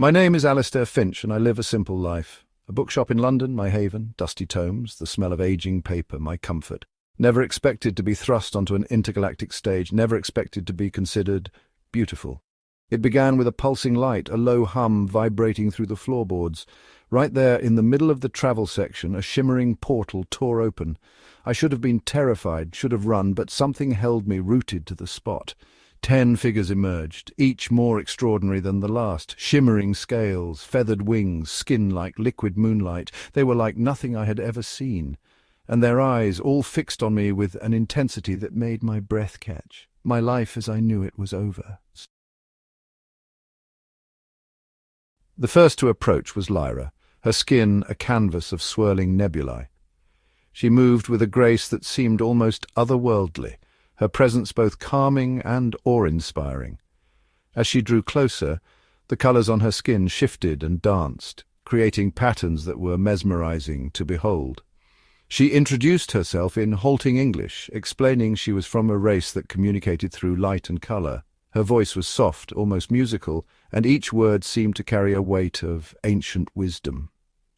My name is Alistair Finch, and I live a simple life. A bookshop in London, my haven, dusty tomes, the smell of aging paper, my comfort. Never expected to be thrust onto an intergalactic stage, never expected to be considered beautiful. It began with a pulsing light, a low hum vibrating through the floorboards. Right there in the middle of the travel section, a shimmering portal tore open. I should have been terrified, should have run, but something held me rooted to the spot. 10 figures emerged, each more extraordinary than the last. Shimmering scales, feathered wings, skin like liquid moonlight. They were like nothing I had ever seen. And their eyes, all fixed on me with an intensity that made my breath catch. My life as I knew it was over. The first to approach was Lyra, her skin a canvas of swirling nebulae. She moved with a grace that seemed almost otherworldly, her presence both calming and awe-inspiring. As she drew closer, the colours on her skin shifted and danced, creating patterns that were mesmerizing to behold. She introduced herself in halting English, explaining she was from a race that communicated through light and colour. Her voice was soft, almost musical, and each word seemed to carry a weight of ancient wisdom.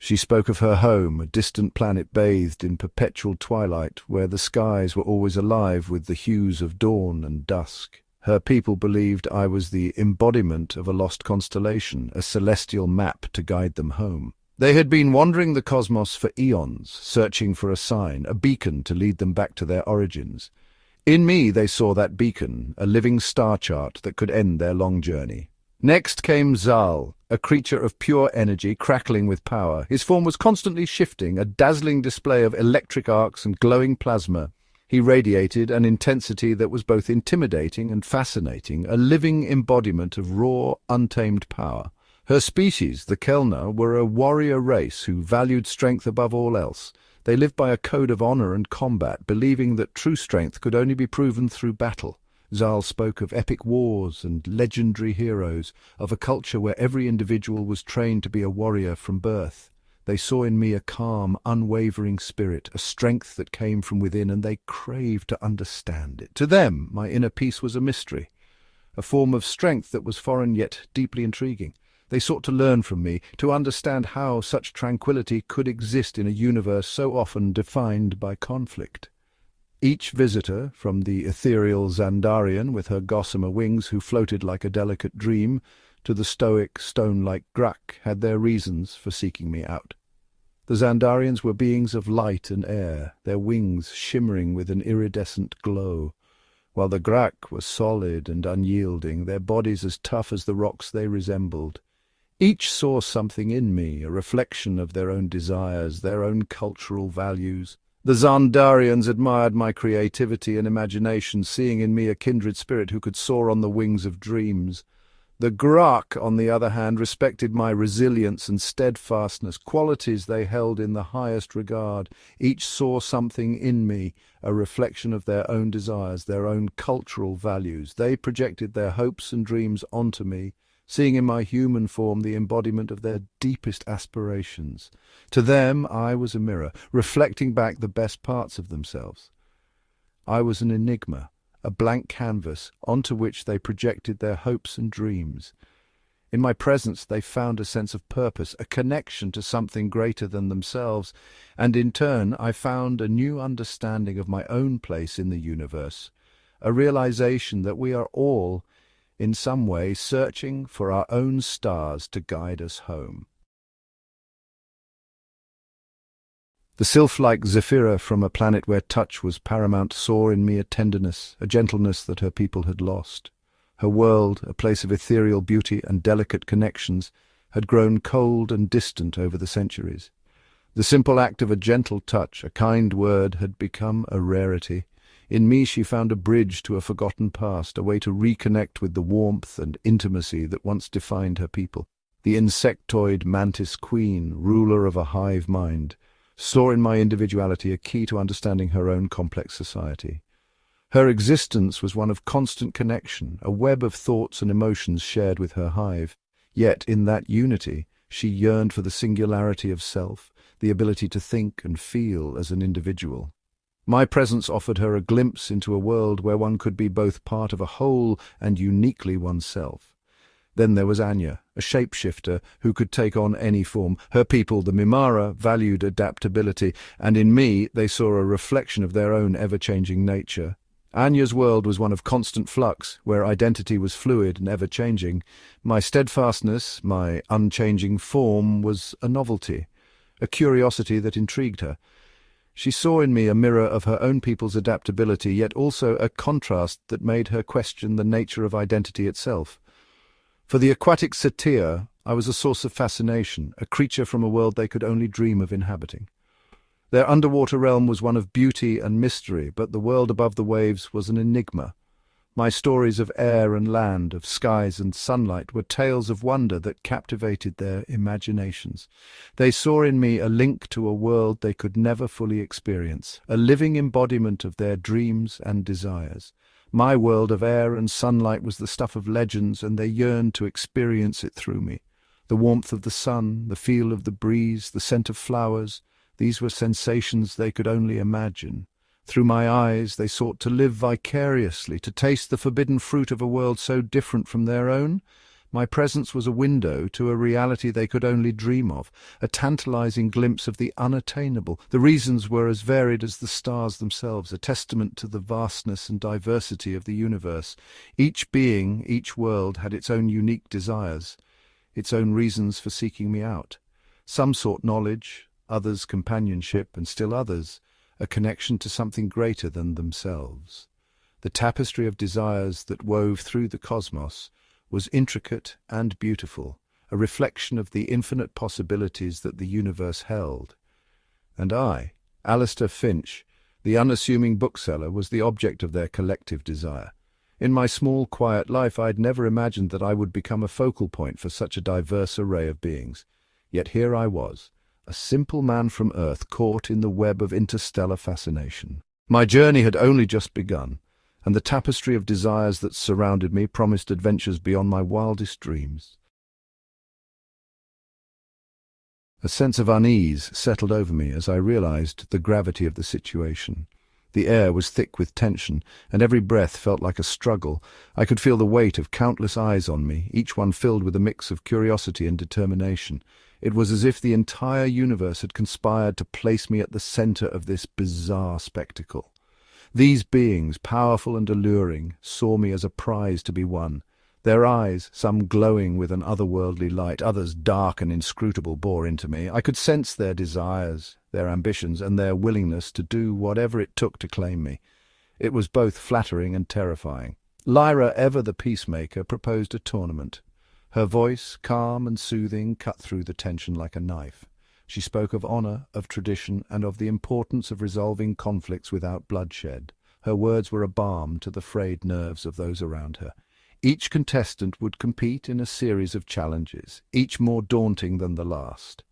She spoke of her home, a distant planet bathed in perpetual twilight, where the skies were always alive with the hues of dawn and dusk. Her people believed I was the embodiment of a lost constellation, a celestial map to guide them home. They had been wandering the cosmos for eons, searching for a sign, a beacon to lead them back to their origins. In me they saw that beacon, a living star chart that could end their long journey. Next came Zal, a creature of pure energy, crackling with power. His form was constantly shifting, a dazzling display of electric arcs and glowing plasma. He radiated an intensity that was both intimidating and fascinating, a living embodiment of raw, untamed power. Her species, the Kelna, were a warrior race who valued strength above all else. They lived by a code of honor and combat, believing that true strength could only be proven through battle. Zal spoke of epic wars and legendary heroes, of a culture where every individual was trained to be a warrior from birth. They saw in me a calm, unwavering spirit, a strength that came from within, and they craved to understand it. To them, my inner peace was a mystery, a form of strength that was foreign yet deeply intriguing. They sought to learn from me, to understand how such tranquility could exist in a universe so often defined by conflict. Each visitor, from the ethereal Xandarian with her gossamer wings who floated like a delicate dream, to the stoic, stone-like Grak, had their reasons for seeking me out. The Xandarians were beings of light and air, their wings shimmering with an iridescent glow, while the Grak were solid and unyielding, their bodies as tough as the rocks they resembled. Each saw something in me, a reflection of their own desires, their own cultural values. The Xandarians admired my creativity and imagination, seeing in me a kindred spirit who could soar on the wings of dreams. The Grak, on the other hand, respected my resilience and steadfastness, qualities they held in the highest regard. Each saw something in me, a reflection of their own desires, their own cultural values. They projected their hopes and dreams onto me, seeing in my human form the embodiment of their deepest aspirations. To them I was a mirror, reflecting back the best parts of themselves. I was an enigma, a blank canvas onto which they projected their hopes and dreams. In my presence they found a sense of purpose, a connection to something greater than themselves, and in turn I found a new understanding of my own place in the universe, a realization that we are all, in some way, searching for our own stars to guide us home. The sylph-like Zephyra from a planet where touch was paramount saw in me a tenderness, a gentleness that her people had lost. Her world, a place of ethereal beauty and delicate connections, had grown cold and distant over the centuries. The simple act of a gentle touch, a kind word, had become a rarity. In me she found a bridge to a forgotten past, a way to reconnect with the warmth and intimacy that once defined her people. The insectoid mantis queen, ruler of a hive mind, saw in my individuality a key to understanding her own complex society. Her existence was one of constant connection, a web of thoughts and emotions shared with her hive. Yet in that unity she yearned for the singularity of self, the ability to think and feel as an individual. My presence offered her a glimpse into a world where one could be both part of a whole and uniquely oneself. Then there was Anya, a shapeshifter who could take on any form. Her people, the Mimara, valued adaptability, and in me they saw a reflection of their own ever-changing nature. Anya's world was one of constant flux, where identity was fluid and ever-changing. My steadfastness, my unchanging form, was a novelty, a curiosity that intrigued her. She saw in me a mirror of her own people's adaptability, yet also a contrast that made her question the nature of identity itself. For the aquatic satyr, I was a source of fascination, a creature from a world they could only dream of inhabiting. Their underwater realm was one of beauty and mystery, but the world above the waves was an enigma. My stories of air and land, of skies and sunlight, were tales of wonder that captivated their imaginations. They saw in me a link to a world they could never fully experience, a living embodiment of their dreams and desires. My world of air and sunlight was the stuff of legends, and they yearned to experience it through me. The warmth of the sun, the feel of the breeze, the scent of flowers, these were sensations they could only imagine. Through my eyes they sought to live vicariously, to taste the forbidden fruit of a world so different from their own. My presence was a window to a reality they could only dream of, a tantalizing glimpse of the unattainable. The reasons were as varied as the stars themselves, a testament to the vastness and diversity of the universe. Each being, each world, had its own unique desires, its own reasons for seeking me out. Some sought knowledge, others companionship, and still others a connection to something greater than themselves. The tapestry of desires that wove through the cosmos was intricate and beautiful, a reflection of the infinite possibilities that the universe held. And I, Alistair Finch, the unassuming bookseller, was the object of their collective desire. In my small, quiet life, I'd never imagined that I would become a focal point for such a diverse array of beings. Yet here I was, a simple man from Earth caught in the web of interstellar fascination. My journey had only just begun, and the tapestry of desires that surrounded me promised adventures beyond my wildest dreams. A sense of unease settled over me as I realized the gravity of the situation. The air was thick with tension, and every breath felt like a struggle. I could feel the weight of countless eyes on me, each one filled with a mix of curiosity and determination. It was as if the entire universe had conspired to place me at the center of this bizarre spectacle. These beings, powerful and alluring, saw me as a prize to be won. Their eyes, some glowing with an otherworldly light, others dark and inscrutable, bore into me. I could sense their desires, their ambitions, and their willingness to do whatever it took to claim me. It was both flattering and terrifying. Lyra, ever the peacemaker, proposed a tournament. Her voice, calm and soothing, cut through the tension like a knife. She spoke of honor, of tradition, and of the importance of resolving conflicts without bloodshed. Her words were a balm to the frayed nerves of those around her. Each contestant would compete in a series of challenges, each more daunting than the last.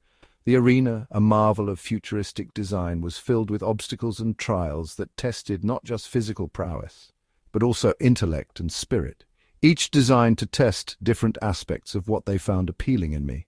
The arena, a marvel of futuristic design, was filled with obstacles and trials that tested not just physical prowess, but also intellect and spirit, each designed to test different aspects of what they found appealing in me.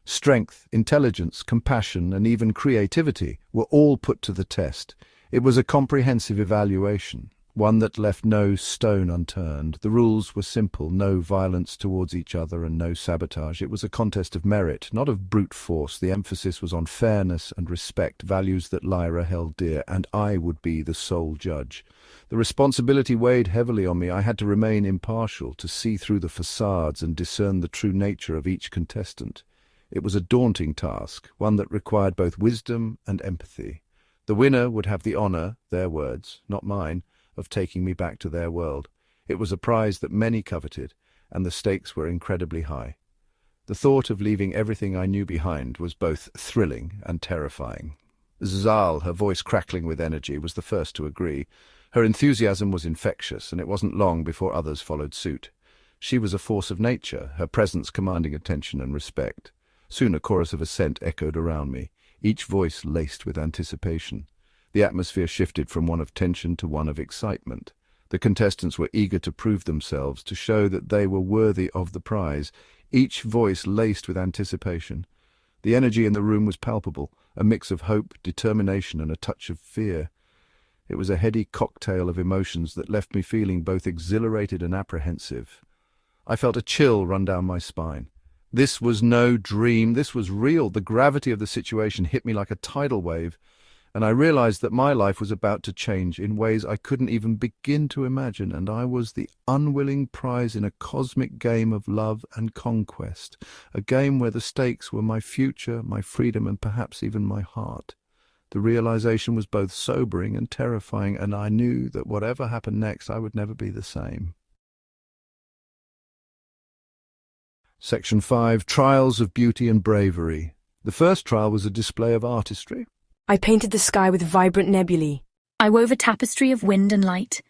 Strength, intelligence, compassion, and even creativity were all put to the test. It was a comprehensive evaluation, one that left no stone unturned. The rules were simple: no violence towards each other and no sabotage. It was a contest of merit, not of brute force. The emphasis was on fairness and respect, values that Lyra held dear, and I would be the sole judge. The responsibility weighed heavily on me. I had to remain impartial, to see through the facades and discern the true nature of each contestant. It was a daunting task, one that required both wisdom and empathy. The winner would have the honor, their words, not mine, of taking me back to their world. It was a prize that many coveted, and the stakes were incredibly high. The thought of leaving everything I knew behind was both thrilling and terrifying. Zal, her voice crackling with energy, was the first to agree. Her enthusiasm was infectious, and it wasn't long before others followed suit. She was a force of nature, her presence commanding attention and respect. Soon a chorus of assent echoed around me, each voice laced with anticipation. The atmosphere shifted from one of tension to one of excitement. The contestants were eager to prove themselves, to show that they were worthy of the prize, each voice laced with anticipation. The energy in the room was palpable, a mix of hope, determination, and a touch of fear. It was a heady cocktail of emotions that left me feeling both exhilarated and apprehensive. I felt a chill run down my spine. This was no dream, this was real. The gravity of the situation hit me like a tidal wave, and I realized that my life was about to change in ways I couldn't even begin to imagine, and I was the unwilling prize in a cosmic game of love and conquest, a game where the stakes were my future, my freedom, and perhaps even my heart. The realization was both sobering and terrifying, and I knew that whatever happened next, I would never be the same. Section 5. Trials of Beauty and Bravery. The first trial was a display of artistry. I painted the sky with vibrant nebulae. I wove a tapestry of wind and light.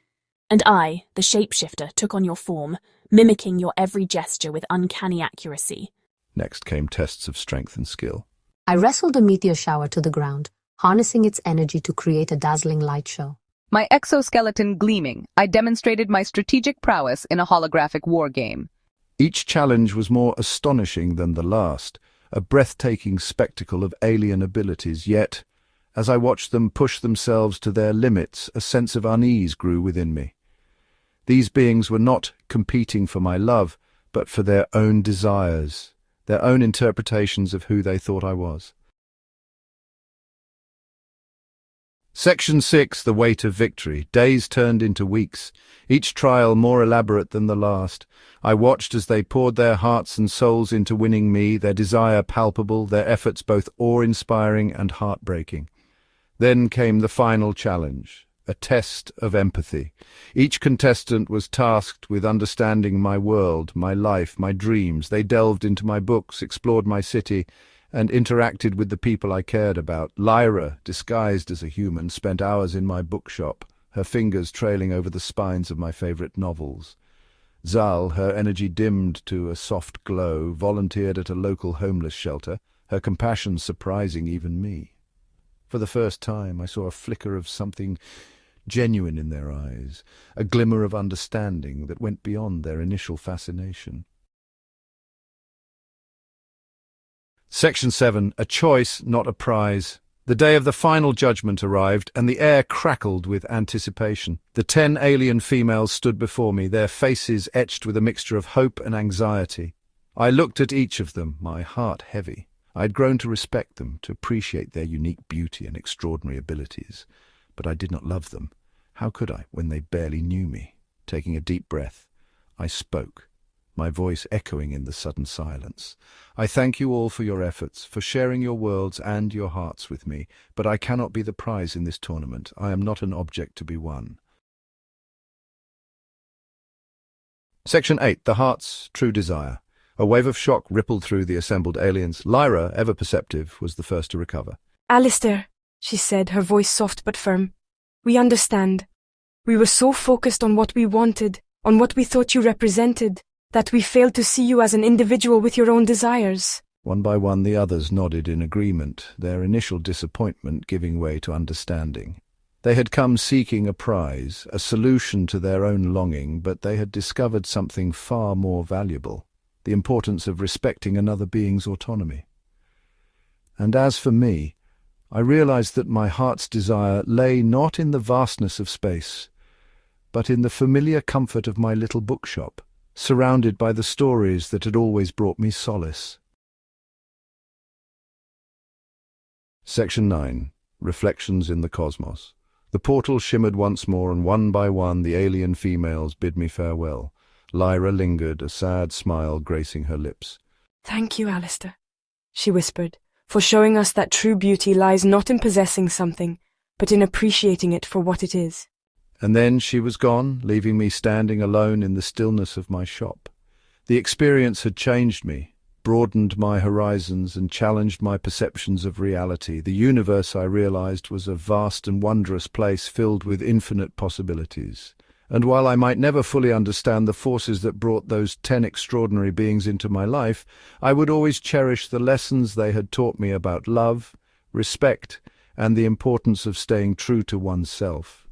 And I, the shapeshifter, took on your form, mimicking your every gesture with uncanny accuracy. Next came tests of strength and skill. I wrestled a meteor shower to the ground, harnessing its energy to create a dazzling light show. My exoskeleton gleaming, I demonstrated my strategic prowess in a holographic war game. Each challenge was more astonishing than the last, a breathtaking spectacle of alien abilities, yet, as I watched them push themselves to their limits, a sense of unease grew within me. These beings were not competing for my love, but for their own desires, their own interpretations of who they thought I was. Section 6. The Weight of Victory. Days turned into weeks, each trial more elaborate than the last. I watched as they poured their hearts and souls into winning me, their desire palpable, their efforts both awe-inspiring and heartbreaking. Then came the final challenge, a test of empathy. Each contestant was tasked with understanding my world, my life, my dreams. They delved into my books, explored my city, and interacted with the people I cared about. Lyra, disguised as a human, spent hours in my bookshop, her fingers trailing over the spines of my favorite novels. Zal, her energy dimmed to a soft glow, volunteered at a local homeless shelter, her compassion surprising even me. For the first time, I saw a flicker of something genuine in their eyes, a glimmer of understanding that went beyond their initial fascination. Section 7. A choice, not a prize. The day of the final judgment arrived, and the air crackled with anticipation. The 10 alien females stood before me, their faces etched with a mixture of hope and anxiety. I looked at each of them, my heart heavy. I had grown to respect them, to appreciate their unique beauty and extraordinary abilities. But I did not love them. How could I, when they barely knew me? Taking a deep breath, I spoke, my voice echoing in the sudden silence. I thank you all for your efforts, for sharing your worlds and your hearts with me, but I cannot be the prize in this tournament. I am not an object to be won. Section 8. The Heart's True Desire. A wave of shock rippled through the assembled aliens. Lyra, ever perceptive, was the first to recover. Alistair, she said, her voice soft but firm. We understand. We were so focused on what we wanted, on what we thought you represented, that we failed to see you as an individual with your own desires. One by one the others nodded in agreement, their initial disappointment giving way to understanding. They had come seeking a prize, a solution to their own longing, but they had discovered something far more valuable, the importance of respecting another being's autonomy. And as for me, I realized that my heart's desire lay not in the vastness of space, but in the familiar comfort of my little bookshop, surrounded by the stories that had always brought me solace. Section 9. Reflections in the Cosmos. The portal shimmered once more, and one by one the alien females bid me farewell. Lyra lingered, a sad smile gracing her lips. Thank you, Alistair, she whispered, for showing us that true beauty lies not in possessing something, but in appreciating it for what it is. And then she was gone, leaving me standing alone in the stillness of my shop. The experience had changed me, broadened my horizons, and challenged my perceptions of reality. The universe, I realized, was a vast and wondrous place filled with infinite possibilities. And while I might never fully understand the forces that brought those 10 extraordinary beings into my life, I would always cherish the lessons they had taught me about love, respect, and the importance of staying true to oneself.